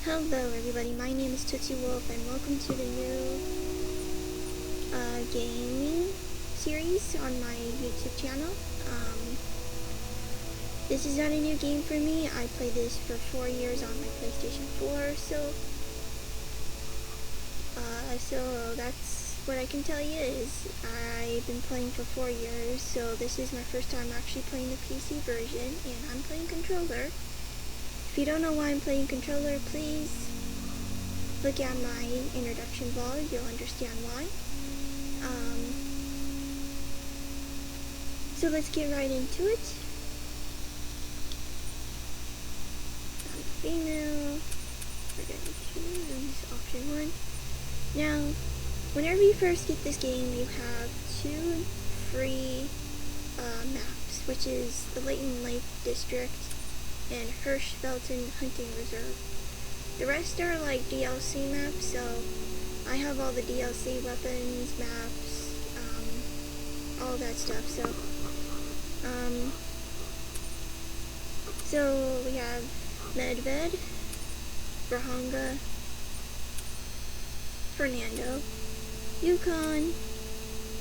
Hello everybody, my name is Tootsie Wolf and welcome to the new gaming series on my YouTube channel. This is not a new game for me. I played this for 4 years on my PlayStation 4, so that's what I can tell you is I've been playing for 4 years, so this is my first time actually playing the PC version, and I'm playing controller. If you don't know why I'm playing controller, please look at my introduction vlog, you'll understand why. So let's get right into it. I'm female. We're going to choose option 1. Now, whenever you first get this game, you have 2 free maps, which is the Leighton Lake District and Hirschfelten Hunting Reserve. The rest are like DLC maps, so I have all the DLC weapons, maps, all that stuff. So we have Medved, Brahanga, Fernando, Yukon,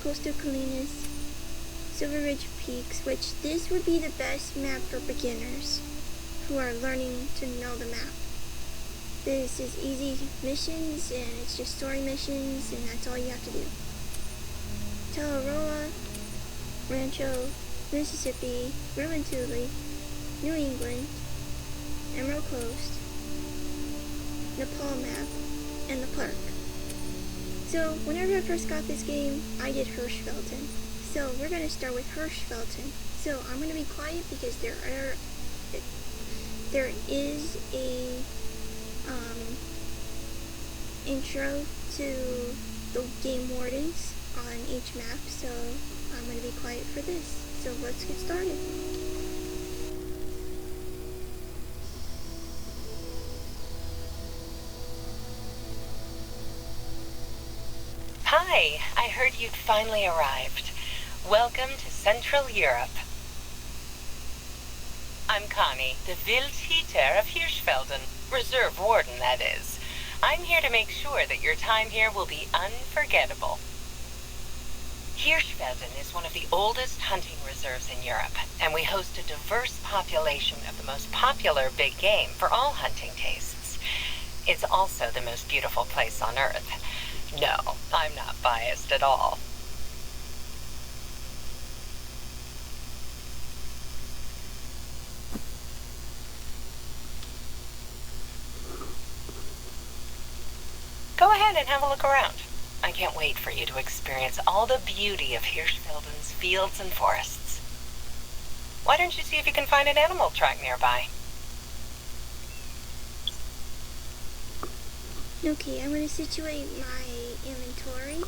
Coastal Colinas, Silver Ridge Peaks, which this would be the best map for beginners who are learning to know the map. This is easy missions, and it's just story missions, and that's all you have to do. Tararoa, Rancho, Mississippi, Rumentuli, New England, Emerald Coast, Nepal map, and the park. So whenever I first got this game, I did Hirschfelten. So we're going to start with Hirschfelten. So I'm going to be quiet because there is a intro to the game wardens on each map, so I'm going to be quiet for this. So let's get started. Hi, I heard you'd finally arrived. Welcome to Central Europe. I'm Connie, the Wildhüter of Hirschfelden, Reserve Warden, that is. I'm here to make sure that your time here will be unforgettable. Hirschfelden is one of the oldest hunting reserves in Europe, and we host a diverse population of the most popular big game for all hunting tastes. It's also the most beautiful place on Earth. No, I'm not biased at all. Go ahead and have a look around. I can't wait for you to experience all the beauty of Hirschfelden's fields and forests. Why don't you see if you can find an animal track nearby? Okay, I'm going to situate my inventory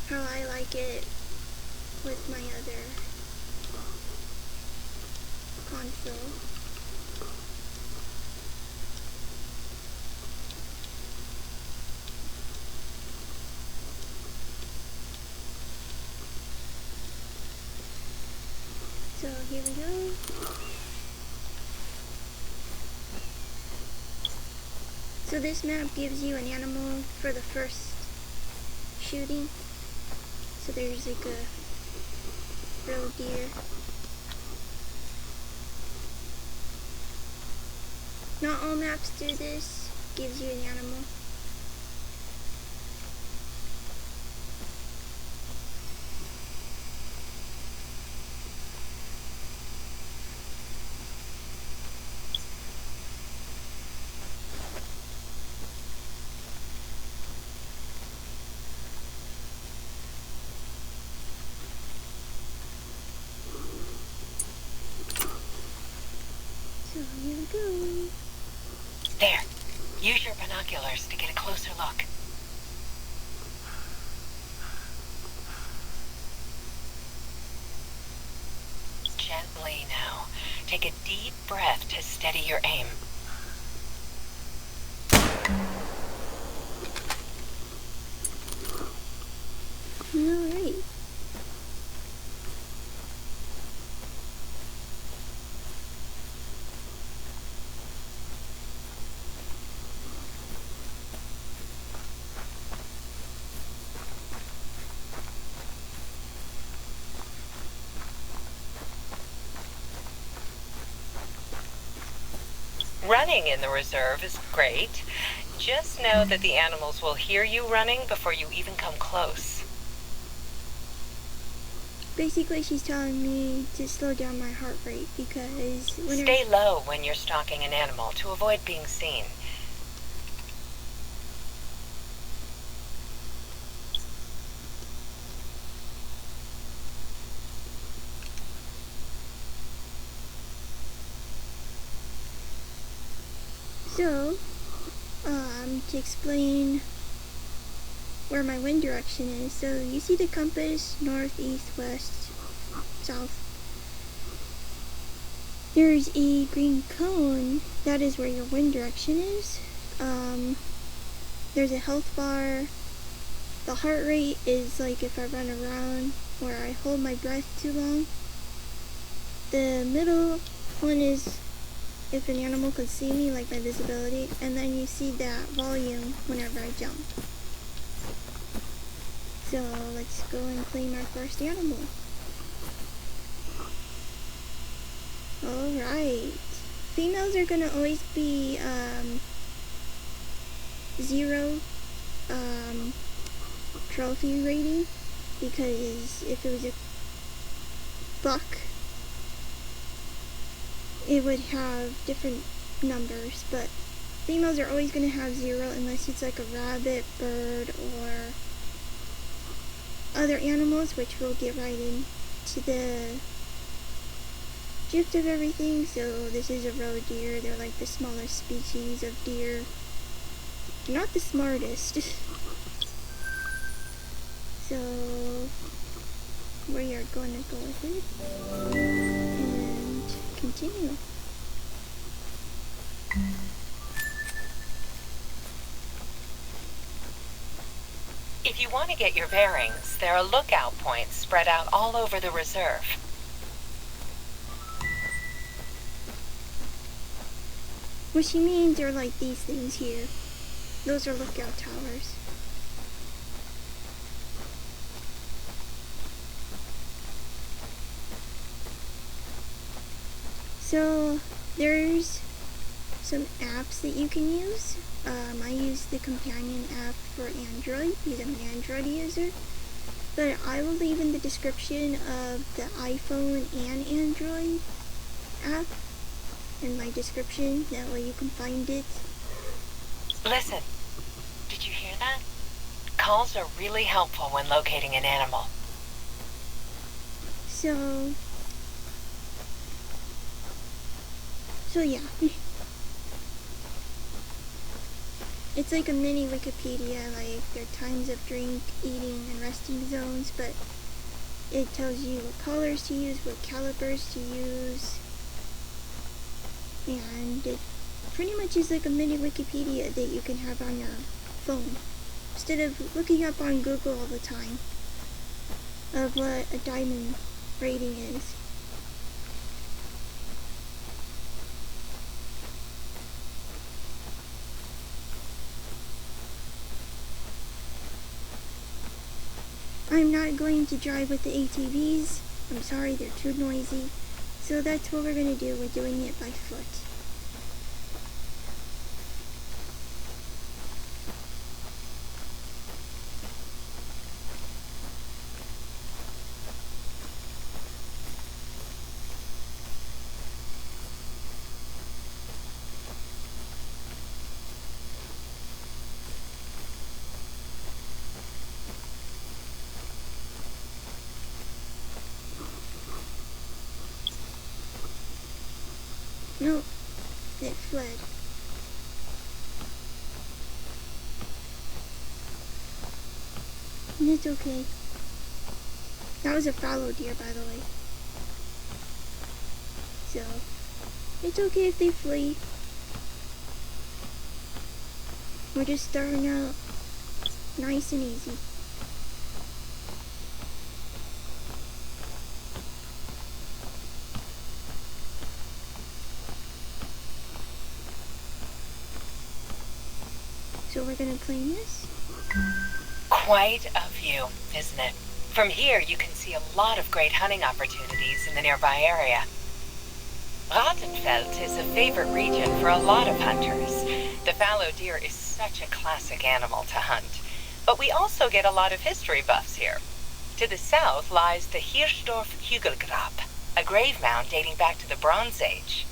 how I like it with my other console. So here we go. So this map gives you an animal for the first shooting. So there's like a roe deer. Not all maps do this. Gives you an animal. So here we go. There. Use your binoculars to get a closer look. Gently now. Take a deep breath to steady your aim. Alright. Running in the reserve is great. Just know that the animals will hear you running before you even come close. Basically, she's telling me to slow down my heart rate because Stay low when you're stalking an animal to avoid being seen. So, to explain where my wind direction is, so you see the compass, north, east, west, south. There's a green cone, that is where your wind direction is. There's a health bar. The heart rate is like if I run around or I hold my breath too long. The middle one is if an animal could see me, like my visibility, and then you see that volume whenever I jump. So let's go and claim our first animal. Alright. Females are gonna always be 0 trophy rating, because if it was a buck, it would have different numbers, but females are always going to have 0 unless it's like a rabbit, bird, or other animals, which we'll get right into the gist of everything. So this is a roe deer. They're like the smallest species of deer. They're not the smartest. So we are going to go with it and continue. If you want to get your bearings, there are lookout points spread out all over the reserve. What she means are like these things here. Those are lookout towers. So there's some apps that you can use. I use the companion app for Android because I'm an Android user, but I will leave in the description of the iPhone and Android app in my description. That way you can find it. Listen, did you hear that? Calls are really helpful when locating an animal. So yeah. It's like a mini Wikipedia, like their times of drink, eating, and resting zones, but it tells you what colors to use, what calipers to use, and it pretty much is like a mini Wikipedia that you can have on your phone, instead of looking up on Google all the time of what a diamond rating is. I'm not going to drive with the ATVs. I'm sorry, they're too noisy. So that's what we're going to do. We're doing it by foot. No, it fled. And it's okay. That was a fallow deer, by the way. So, it's okay if they flee. We're just starting out nice and easy. So we're gonna claim this? Quite a view, isn't it? From here, you can see a lot of great hunting opportunities in the nearby area. Rat and Spreewaldveld is a favorite region for a lot of hunters. The fallow deer is such a classic animal to hunt. But we also get a lot of history buffs here. To the south lies the Hirschdorf Hügelgrab, a grave mound dating back to the Bronze Age.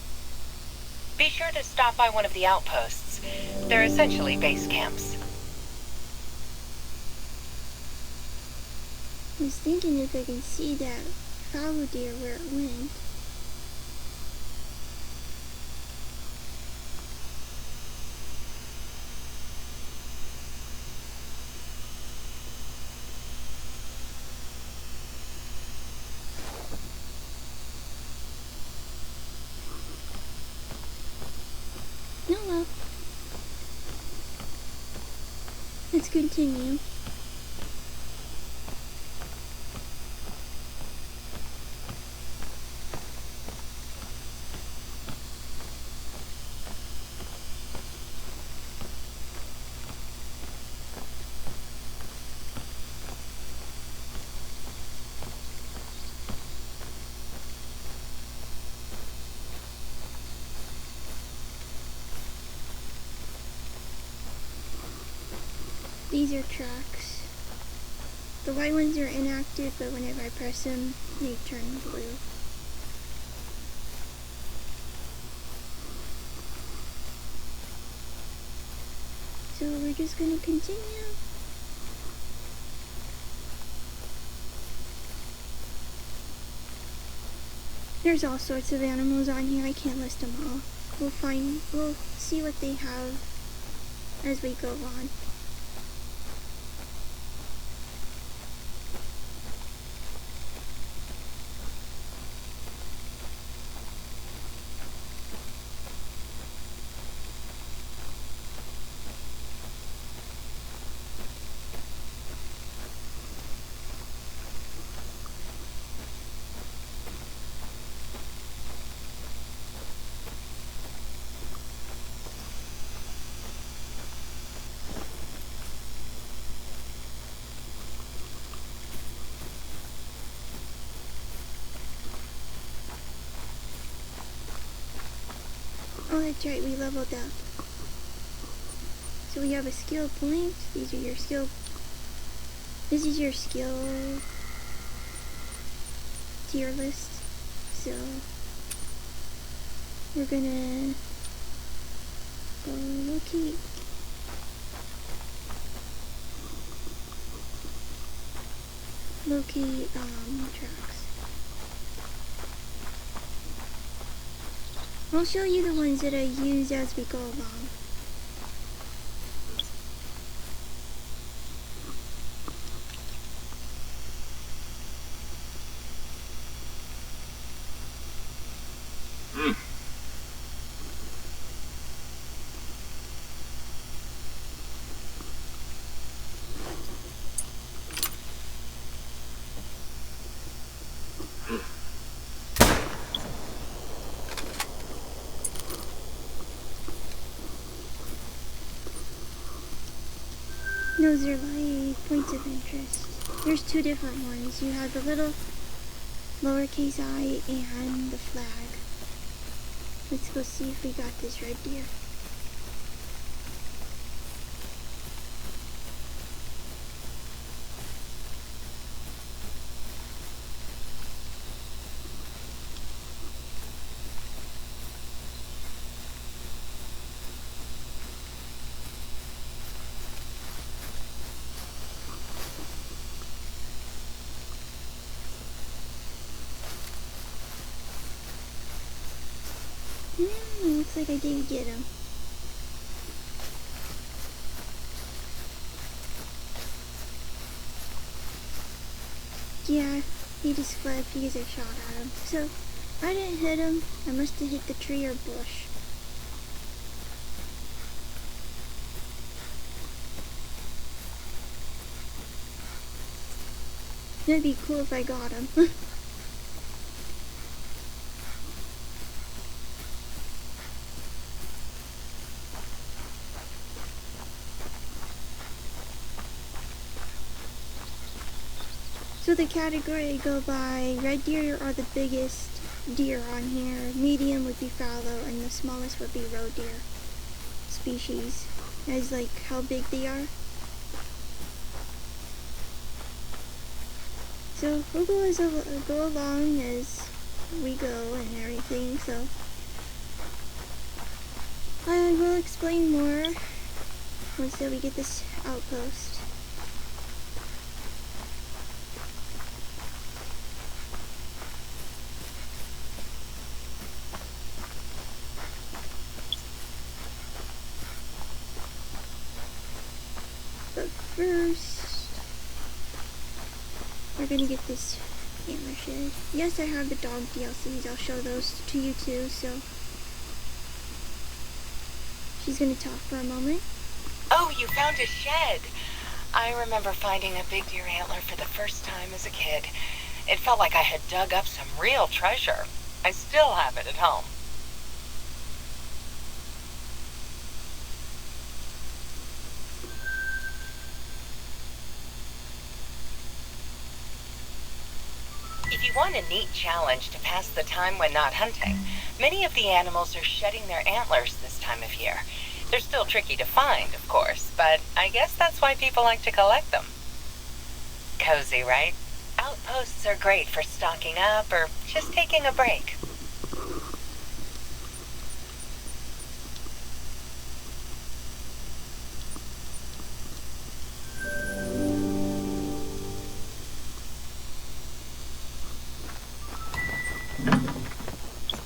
Be sure to stop by one of the outposts. They're essentially base camps. I was thinking if I can see that fallow deer where it went. No, well. Let's continue. These are tracks. The white ones are inactive, but whenever I press them, they turn blue. So we're just going to continue. There's all sorts of animals on here. I can't list them all. We'll see what they have as we go on. Oh, that's right, we leveled up. So we have a skill point. These are your skill. This is your skill tier list. So we're gonna go locate tracks. I'll show you the ones that I use as we go along. Those are like points of interest. There's two different ones. You have the little lowercase I and the flag. Let's go see if we got this red deer. Looks like I did get him. Yeah, he just fled because I shot at him. So, I didn't hit him. I must have hit the tree or bush. That'd be cool if I got him. So the category I go by, red deer are the biggest, deer on here. Medium would be fallow, and the smallest would be roe deer species, as like how big they are. So we'll go along as we go and everything. So I will explain more once we get this outpost. But first, we're gonna get this antler shed. Yes, I have the dog DLCs. I'll show those to you too. So she's gonna talk for a moment. Oh, you found a shed. I remember finding a big deer antler for the first time as a kid. It felt like I had dug up some real treasure. I still have it at home. If you want a neat challenge to pass the time when not hunting, many of the animals are shedding their antlers this time of year. They're still tricky to find, of course, but I guess that's why people like to collect them. Cozy, right? Outposts are great for stocking up or just taking a break.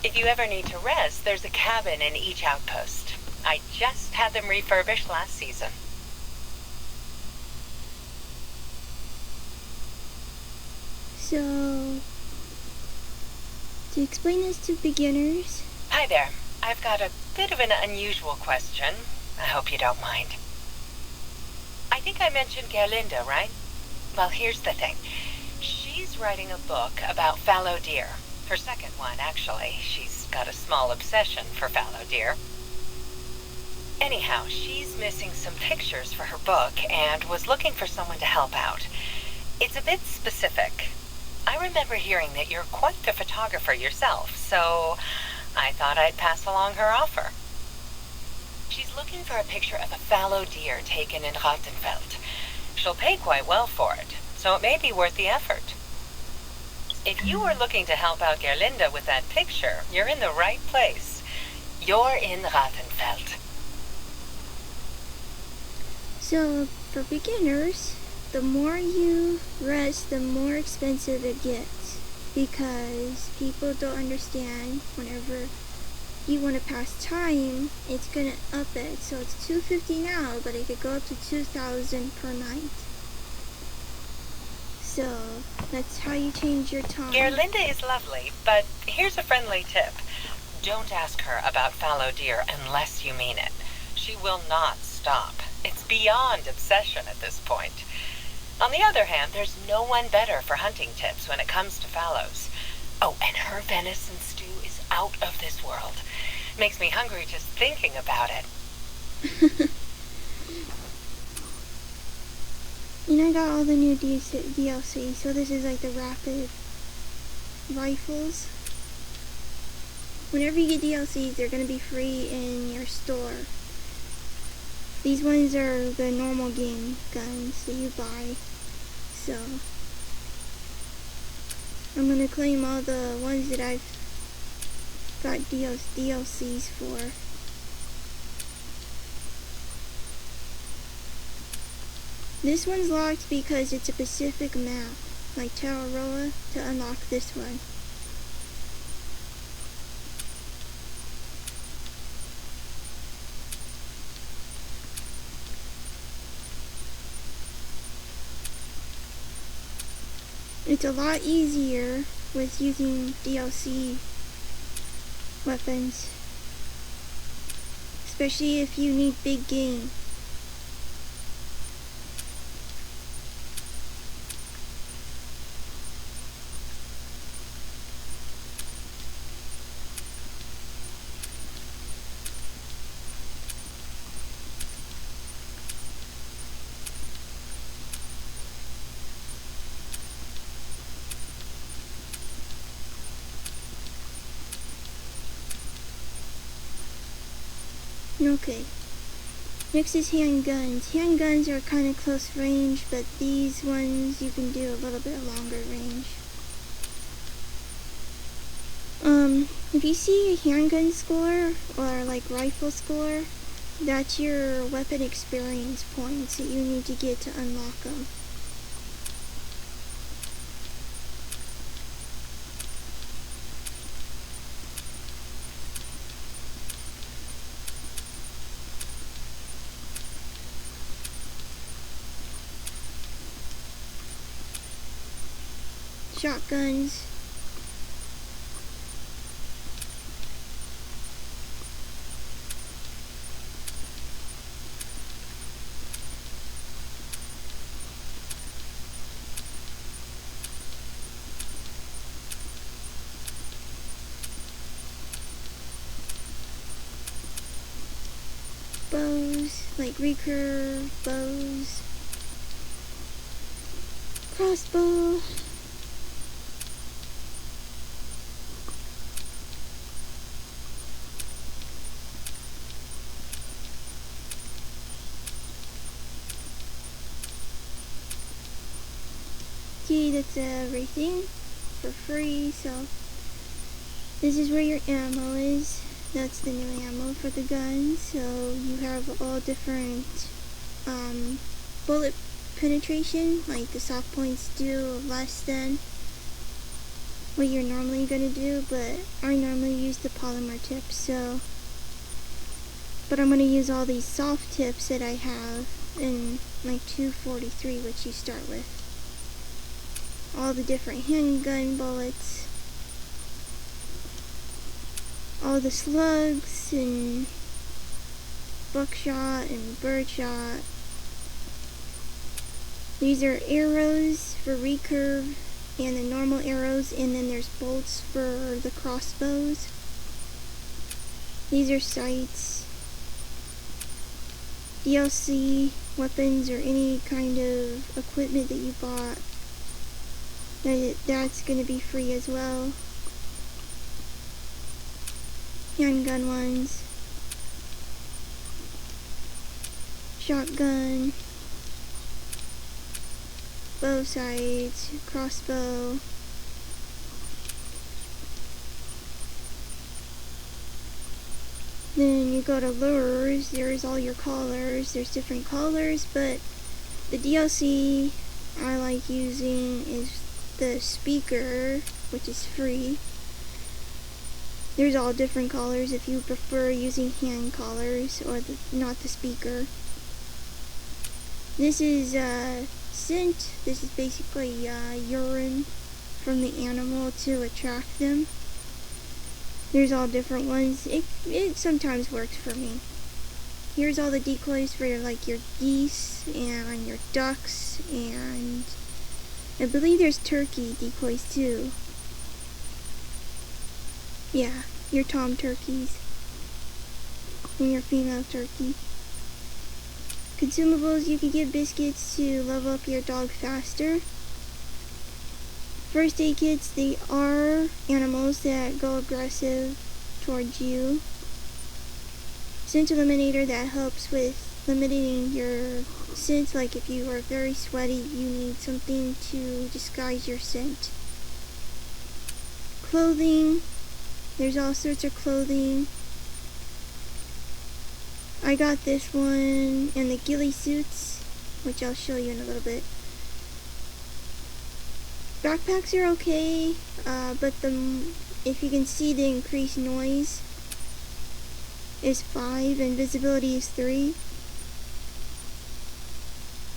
If you ever need to rest, there's a cabin in each outpost. I just had them refurbished last season. So, to explain this to beginners. Hi there. I've got a bit of an unusual question. I hope you don't mind. I think I mentioned Gerlinda, right? Well, here's the thing. She's writing a book about fallow deer. Her second one, actually. She's got a small obsession for fallow deer. Anyhow, she's missing some pictures for her book and was looking for someone to help out. It's a bit specific. I remember hearing that you're quite the photographer yourself, so I thought I'd pass along her offer. She's looking for a picture of a fallow deer taken in Rattenfeld. She'll pay quite well for it, so it may be worth the effort. If you were looking to help out Gerlinda with that picture, you're in the right place. You're in Rattenfeld. So, for beginners, the more you rest, the more expensive it gets. Because people don't understand whenever you want to pass time, it's going to up it. So it's $250 now, but it could go up to $2,000 per night. So that's how you change your time. Gerlinda is lovely, but here's a friendly tip. Don't ask her about fallow deer unless you mean it. She will not stop. It's beyond obsession at this point. On the other hand, there's no one better for hunting tips when it comes to fallows. Oh, and her venison stew is out of this world. Makes me hungry just thinking about it. You know, I got all the new DLC, so this is like the rapid rifles. Whenever you get DLCs, they're going to be free in your store. These ones are the normal game guns that you buy. So, I'm going to claim all the ones that I've got DLCs for. This one's locked because it's a Pacific map, like Tararoa, to unlock this one. It's a lot easier with using DLC weapons, especially if you need big game. Okay. Next is handguns. Handguns are kind of close range, but these ones you can do a little bit longer range. If you see a handgun score or like rifle score, that's your weapon experience points that you need to get to unlock them. Shotguns. Bows, like recurve bows. Crossbow. Okay, that's everything for free, so this is where your ammo is. That's the new ammo for the gun, so you have all different bullet penetration, like the soft points do less than what you're normally gonna do, but I normally use the polymer tips, so but I'm gonna use all these soft tips that I have in my 243, which you start with. All the different handgun bullets, all the slugs and buckshot and birdshot. These are arrows for recurve and the normal arrows, and then there's bolts for the crossbows. These are sights, DLC weapons, or any kind of equipment that you bought. That's going to be free as well. Handgun ones. Shotgun. Bow sights. Crossbow. Then you go to lures. There's all your collars. There's different collars, but the DLC I like using is the speaker, which is free. There's all different collars if you prefer using hand collars or not the speaker. This is scent. This is basically urine from the animal to attract them. There's all different ones. It sometimes works for me. Here's all the decoys for like your geese and your ducks, and I believe there's turkey decoys too. Yeah, your tom turkeys and your female turkey. Consumables, you can get biscuits to level up your dog faster. First aid kits, they are animals that go aggressive towards you. Scent eliminator, that helps with limiting your scent, like if you are very sweaty, you need something to disguise your scent. Clothing, there's all sorts of clothing. I got this one and the ghillie suits, which I'll show you in a little bit. Backpacks are okay, but if you can see, the increased noise is 5 and visibility is 3.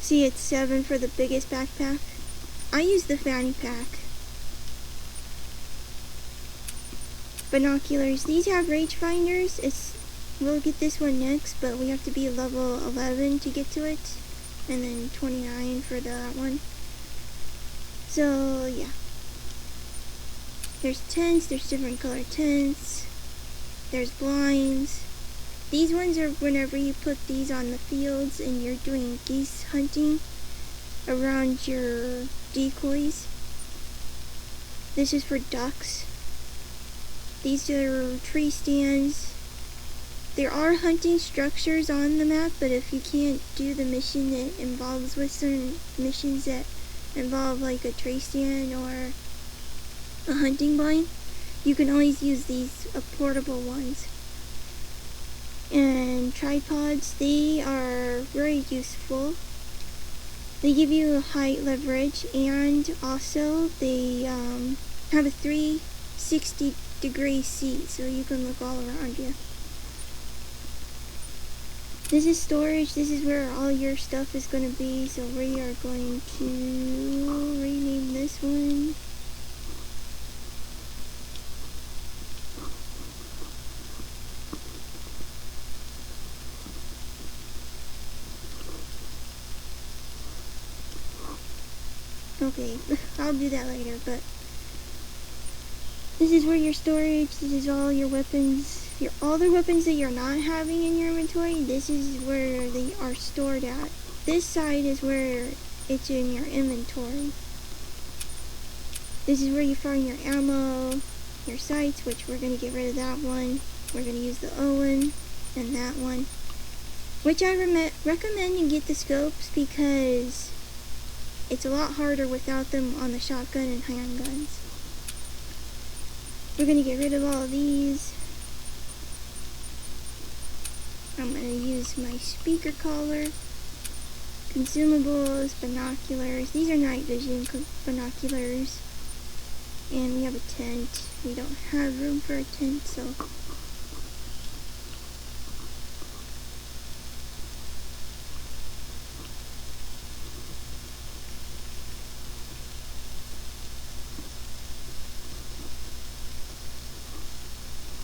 See, it's 7 for the biggest backpack. I use the fanny pack. Binoculars, these have rangefinders. We'll get this one next, but we have to be level 11 to get to it, and then 29 for that one. So yeah, there's tents, there's different color tents, there's blinds. These ones are whenever you put these on the fields and you're doing geese hunting around your decoys. This is for ducks. These are tree stands there are hunting structures on the map, but if you can't do the mission that involves with certain missions that involve like a trace stand or a hunting blind, you can always use these portable ones. And tripods, they are very useful. They give you height leverage, and also they have a 360-degree seat, so you can look all around you. This is storage. This is where all your stuff is going to be, so we are going to rename this one. Okay, I'll do that later, but this is where your storage, this is all your weapons, all the weapons that you're not having in your inventory, this is where they are stored at. This side is where it's in your inventory. This is where you find your ammo, your sights, which we're going to get rid of that one. We're going to use the Owen and that one. Which I recommend you get the scopes because it's a lot harder without them on the shotgun and handguns. We're going to get rid of all of these. I'm going to use my speaker collar, consumables, binoculars. These are night vision binoculars. And we have a tent. We don't have room for a tent, so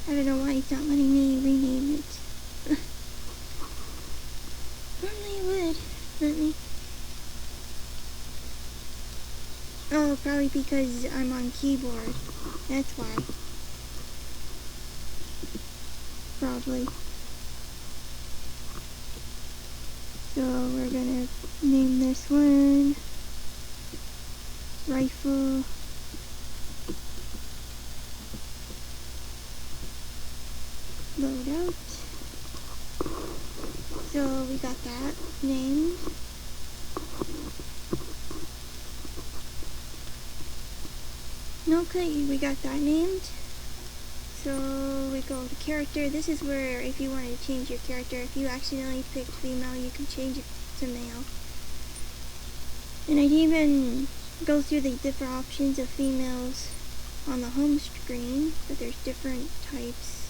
I don't know why it's not letting me rename it. Normally it would let me. Oh, probably because I'm on keyboard. That's why. Probably. So we're gonna name this one Rifle. Load out. So we got that named. Okay, we got that named. So we go to character. This is where if you wanted to change your character, if you accidentally picked female, you can change it to male. And I'd even go through the different options of females on the home screen, but there's different types.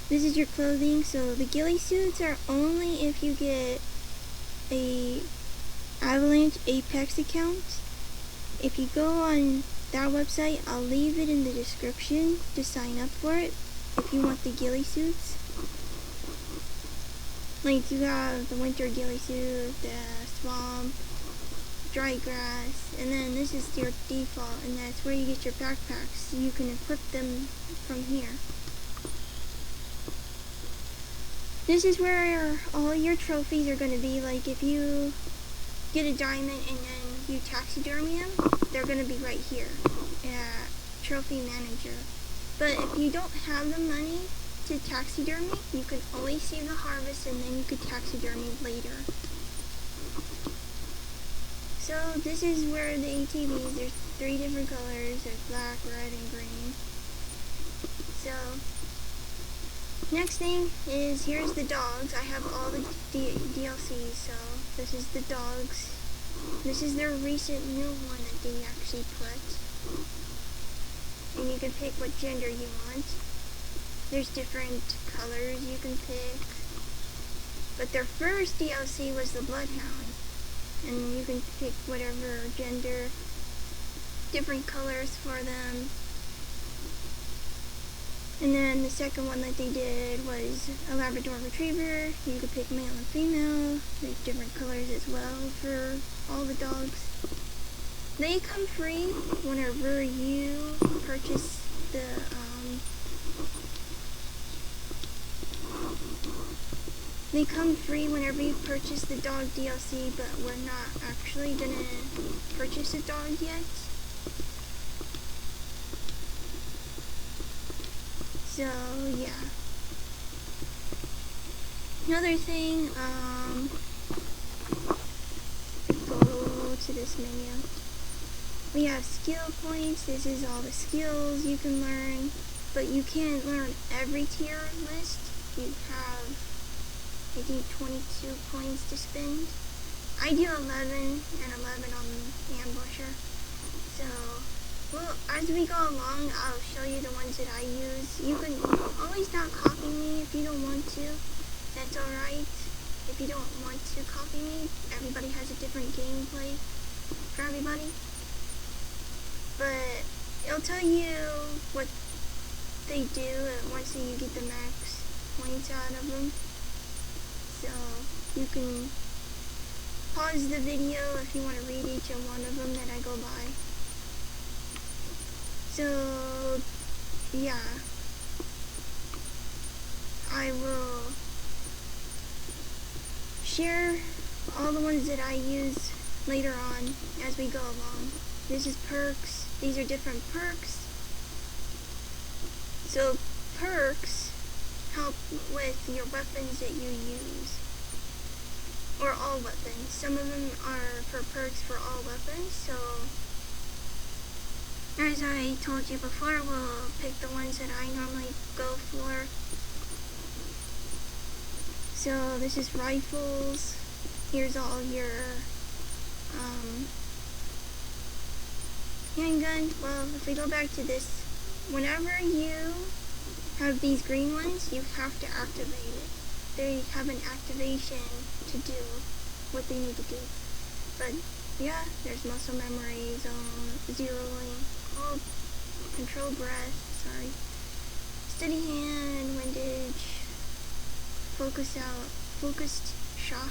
This is your clothing, so the ghillie suits are only if you get a Avalanche Apex account. If you go on that website, I'll leave it in the description to sign up for it if you want the ghillie suits. Like you have the winter ghillie suit, the swamp, dry grass, and then this is your default, and that's where you get your backpacks. You can equip them from here. This is where all your trophies are going to be. Like if you get a diamond and then you taxidermy them, they're going to be right here at Trophy Manager. But if you don't have the money to taxidermy, you can always save the harvest and then you could taxidermy later. So this is where the ATVs, there's 3 different colors, there's black, red, and green. So next thing is, here's the dogs. I have all the DLCs, so this is the dogs. This is their recent new one that they actually put. And you can pick what gender you want. There's different colors you can pick. But their first DLC was the Bloodhound. And you can pick whatever gender, different colors for them. And then the second one that they did was a Labrador Retriever. You could pick male and female. There's different colors as well for all the dogs. They come free whenever you purchase the they come free whenever you purchase the dog DLC, but we're not actually gonna purchase a dog yet. So yeah, Another thing, go to this menu. We have skill points. This is all the skills you can learn, but you can't learn every tier list. You have, I think, 22 points to spend. I do 11 and 11 on Ambusher. So, well, as we go along, I'll show you the ones that I use. You can always not copy me if you don't want to. That's alright. If you don't want to copy me, everybody has a different gameplay for everybody. But it'll tell you what they do once you get the max points out of them. So you can pause the video if you want to read each one of them that I go by. So yeah, I will share all the ones that I use later on as we go along. This is perks. These are different perks. So perks help with your weapons that you use, or all weapons. Some of them are for perks for all weapons. So as I told you before, we'll pick the ones that I normally go for. So this is rifles. Here's all your handgun. Well, if we go back to this, whenever you have these green ones, you have to activate it. They have an activation to do what they need to do. But yeah, there's muscle memory, zone, zeroing, oh, control breath, sorry, steady hand, windage, focused shot.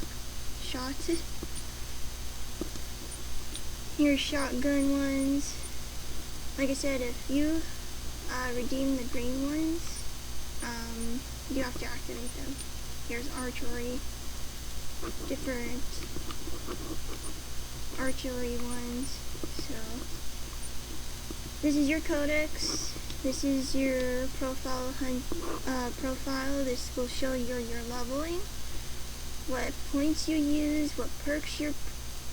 Here's shotgun ones. Like I said, if you redeem the green ones, you have to activate them. Here's archery, different archery ones. So this is your codex. This is your profile. This will show your leveling, what points you use, what perks you're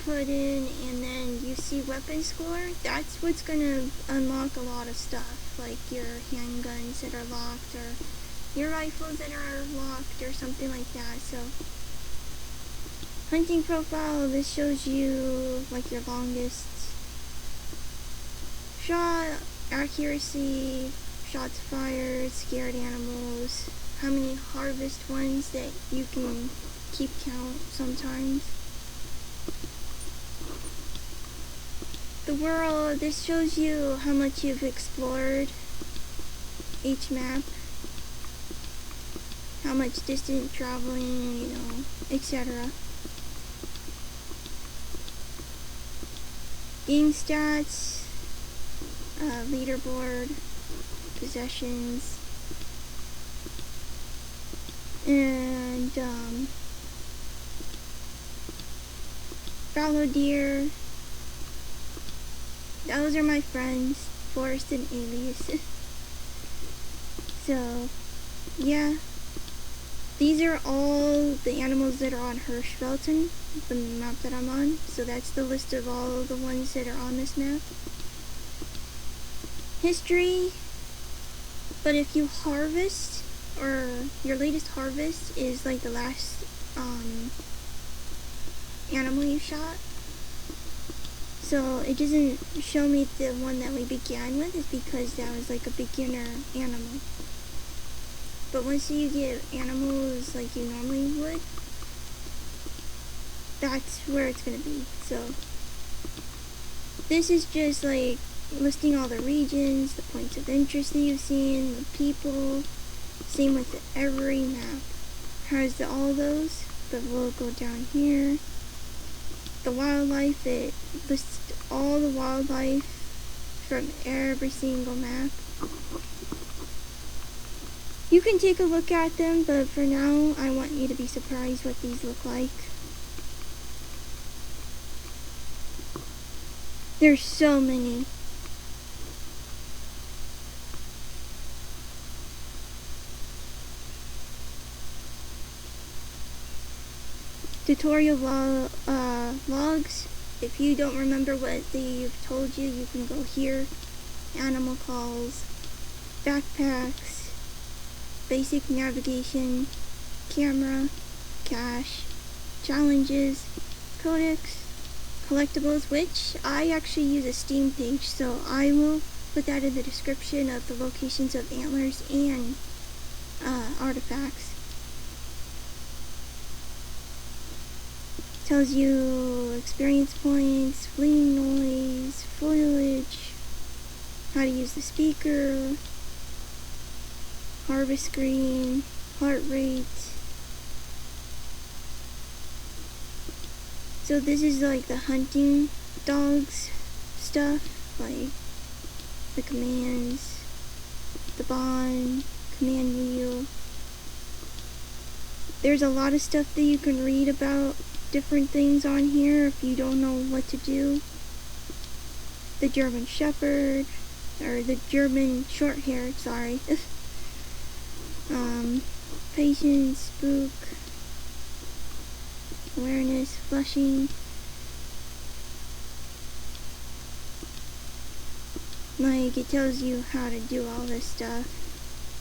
put in, and then you see weapon score. That's what's gonna unlock a lot of stuff, like your handguns that are locked, or your rifles that are locked, or something like that. So hunting profile, this shows you like your longest shot, accuracy, shots fired, scared animals, how many harvest ones that you can keep count sometimes. The world, this shows you how much you've explored each map, how much distant traveling, etc. Game stats, leaderboard, possessions, and fallow deer. Those are my friends, Forest and Alias. So, yeah. These are all the animals that are on Hirschfelten, the map that I'm on. So that's the list of all of the ones that are on this map. History. But if you harvest, or your latest harvest is like the last animal you shot. So it doesn't show me the one that we began with, is because that was like a beginner animal. But once you get animals like you normally would, that's where it's going to be. So this is just like listing all the regions, the points of interest that you've seen, the people. Same with every map. Has all those. The logo down here. The wildlife, it lists all the wildlife from every single map. You can take a look at them, but for now, I want you to be surprised what these look like. There's so many. tutorial vlogs. If you don't remember what they've told you, you can go here. Animal calls, backpacks, basic navigation, camera, cache, challenges, codex, collectibles, which I actually use a Steam page, so I will put that in the description of the locations of Antlers and artifacts. Tells you experience points, fleeing noise, foliage, how to use the speaker, harvest screen, heart rate. So this is like the hunting dogs stuff, like the commands, the bond, command wheel. There's a lot of stuff that you can read about different things on here if you don't know what to do. The German Shepherd, or the German Short-haired, sorry. Patience, spook, awareness, flushing. Like, it tells you how to do all this stuff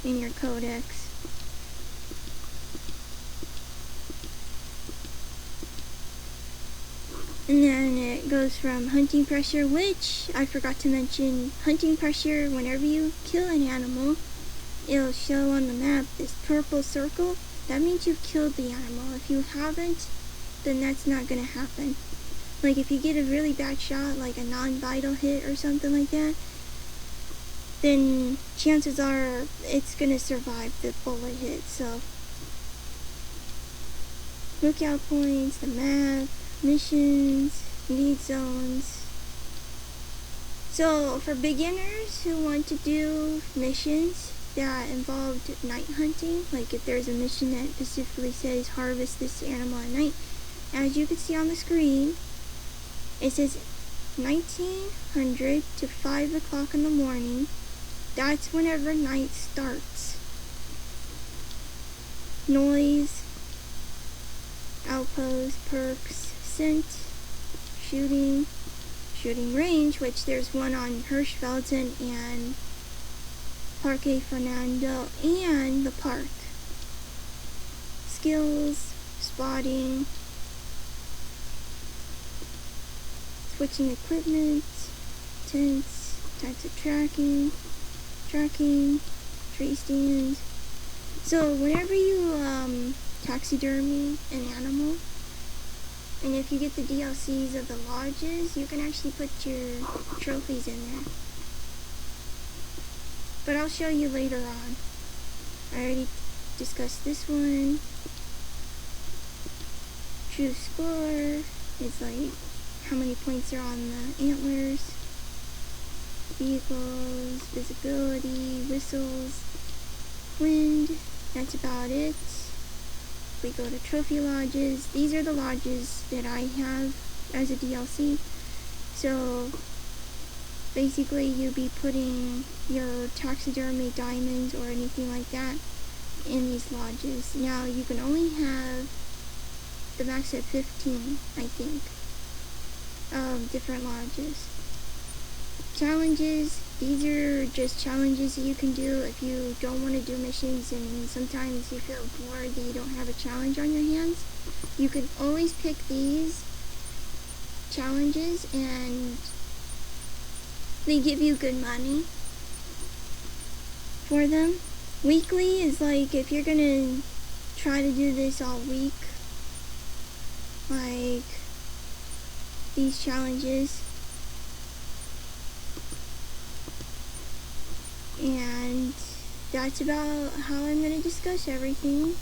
in your codex. And then it goes from hunting pressure, which I forgot to mention. Hunting pressure, whenever you kill an animal, it'll show on the map this purple circle. That means you've killed the animal. If you haven't, then that's not going to happen. Like if you get a really bad shot, like a non-vital hit or something like that, then chances are it's going to survive the bullet hit. So, lookout points, the map, missions, need zones. So for beginners who want to do missions that involved night hunting, like if there's a mission that specifically says harvest this animal at night, as you can see on the screen, it says 1900 to 5 o'clock in the morning. That's whenever night starts. Noise, outpost, perks, scent, shooting range, which there's one on Hirschfelden and Parque Fernando and the park. Skills, spotting, switching equipment, tents, types of tracking, tree stands. So whenever you taxidermy an animal, and if you get the DLCs of the lodges, you can actually put your trophies in there. But I'll show you later on. I already discussed this one. True score is like how many points are on the antlers. Vehicles, visibility, whistles, wind. That's about it. We go to trophy lodges. These are the lodges that I have as a DLC. So basically you'd be putting your taxidermy diamonds or anything like that in these lodges. Now you can only have the max at 15, I think, different lodges. Challenges, these are just challenges that you can do if you don't want to do missions and sometimes you feel bored that you don't have a challenge on your hands. You can always pick these challenges and they give you good money for them. Weekly is like if you're gonna try to do this all week, like these challenges. And that's about how I'm going to discuss everything.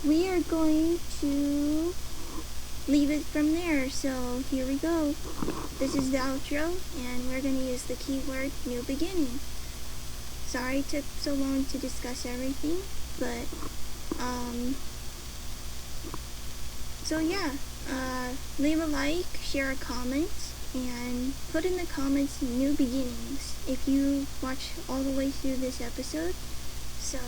We are going to leave it from there. So here we go. This is the outro, and we're going to use the keyword new beginning. Sorry it took so long to discuss everything, but so yeah, leave a like, share a comment, and put in the comments new beginnings if you watch all the way through this episode. So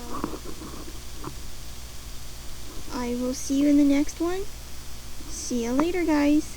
I will see you in the next one. See you later, guys.